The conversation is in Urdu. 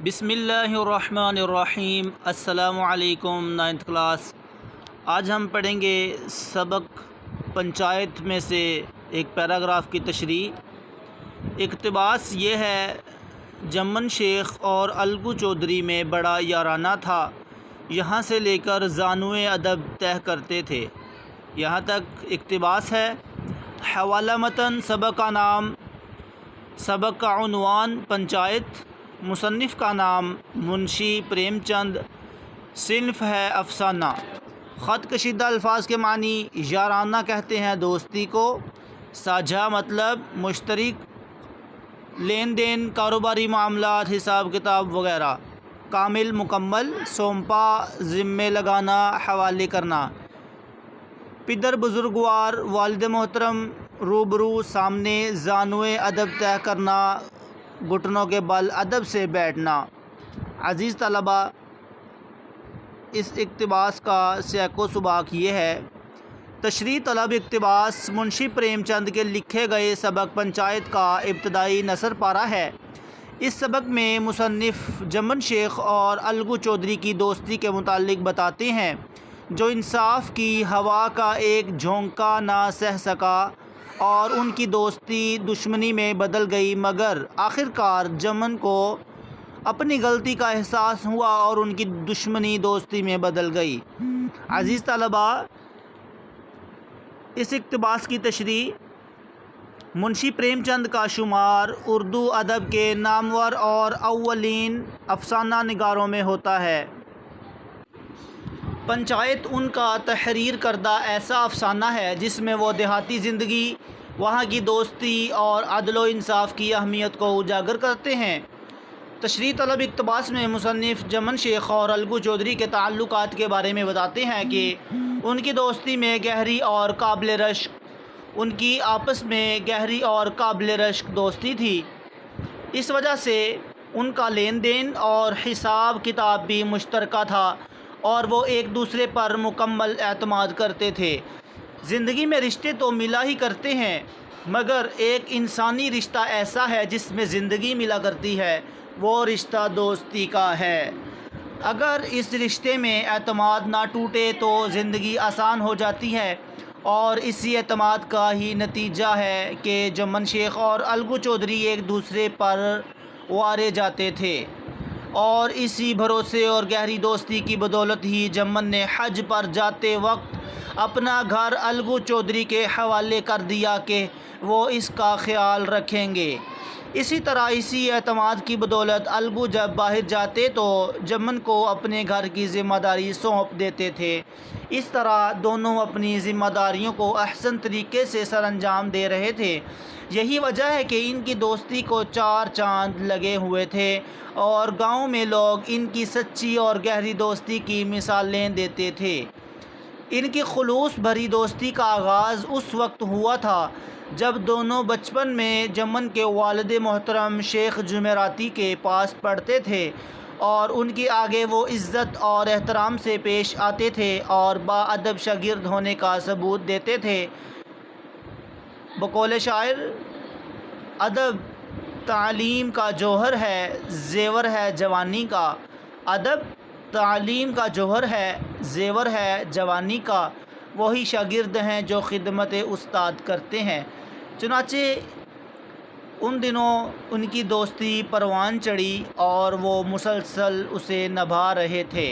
بسم اللہ الرحمن الرحیم۔ السلام علیکم 9th کلاس۔ آج ہم پڑھیں گے سبق پنچایت میں سے ایک پیراگراف کی تشریح۔ اقتباس یہ ہے: جمن شیخ اور الگو چودھری میں بڑا یارانہ تھا، یہاں سے لے کر زانوئے ادب طے کرتے تھے، یہاں تک اقتباس ہے۔ حوالہ متن: سبق کا نام، سبق کا عنوان پنچایت، مصنف کا نام منشی پریم چند، صنف ہے افسانہ۔ خط کشیدہ الفاظ کے معنی: یارانہ کہتے ہیں دوستی کو، ساجھا مطلب مشترک، لین دین، کاروباری معاملات، حساب کتاب وغیرہ، کامل مکمل، سونپا ذمے لگانا، حوالے کرنا، پدر بزرگوار، والد محترم، روبرو سامنے، زانوئے ادب طے کرنا، گھٹنوں کے بل ادب سے بیٹھنا۔ عزیز طلبہ، اس اقتباس کا سیاق و سباق یہ ہے۔ تشریح طلب اقتباس منشی پریم چند کے لکھے گئے سبق پنچایت کا ابتدائی نثر پارہ ہے۔ اس سبق میں مصنف جمن شیخ اور الگو چودھری کی دوستی کے متعلق بتاتے ہیں، جو انصاف کی ہوا کا ایک جھونکا نہ سہ سکا اور ان کی دوستی دشمنی میں بدل گئی، مگر آخرکار جمن کو اپنی غلطی کا احساس ہوا اور ان کی دشمنی دوستی میں بدل گئی۔ عزیز طلبہ، اس اقتباس کی تشریح: منشی پریم چند کا شمار اردو ادب کے نامور اور اولین افسانہ نگاروں میں ہوتا ہے۔ پنچایت ان کا تحریر کردہ ایسا افسانہ ہے جس میں وہ دیہاتی زندگی، وہاں کی دوستی اور عدل و انصاف کی اہمیت کو اجاگر کرتے ہیں۔ تشریح طلب اقتباس میں مصنف جمن شیخ اور الگو چودھری کے تعلقات کے بارے میں بتاتے ہیں کہ ان کی دوستی میں گہری اور قابل رشک، ان کی آپس میں گہری اور قابل رشک دوستی تھی۔ اس وجہ سے ان کا لین دین اور حساب کتاب بھی مشترکہ تھا اور وہ ایک دوسرے پر مکمل اعتماد کرتے تھے۔ زندگی میں رشتے تو ملا ہی کرتے ہیں، مگر ایک انسانی رشتہ ایسا ہے جس میں زندگی ملا کرتی ہے، وہ رشتہ دوستی کا ہے۔ اگر اس رشتے میں اعتماد نہ ٹوٹے تو زندگی آسان ہو جاتی ہے، اور اسی اعتماد کا ہی نتیجہ ہے کہ جمن شیخ اور الگو چودھری ایک دوسرے پر وارے جاتے تھے، اور اسی بھروسے اور گہری دوستی کی بدولت ہی جمن نے حج پر جاتے وقت اپنا گھر الگو چودھری کے حوالے کر دیا کہ وہ اس کا خیال رکھیں گے۔ اسی طرح اسی اعتماد کی بدولت الگو جب باہر جاتے تو جمن کو اپنے گھر کی ذمہ داری سونپ دیتے تھے۔ اس طرح دونوں اپنی ذمہ داریوں کو احسن طریقے سے سر انجام دے رہے تھے۔ یہی وجہ ہے کہ ان کی دوستی کو 4 چاند لگے ہوئے تھے، اور گاؤں میں لوگ ان کی سچی اور گہری دوستی کی مثالیں دیتے تھے۔ ان کی خلوص بھری دوستی کا آغاز اس وقت ہوا تھا جب دونوں بچپن میں جمن کے والد محترم شیخ جمعراتی کے پاس پڑھتے تھے، اور ان کے آگے وہ عزت اور احترام سے پیش آتے تھے اور با ادب شاگرد ہونے کا ثبوت دیتے تھے۔ بقول شاعر: ادب تعلیم کا جوہر ہے، زیور ہے جوانی کا۔ ادب تعلیم کا جوہر ہے، زیور ہے جوانی کا، وہی شاگرد ہیں جو خدمت استاد کرتے ہیں۔ چنانچہ ان دنوں ان کی دوستی پروان چڑھی اور وہ مسلسل اسے نبھا رہے تھے۔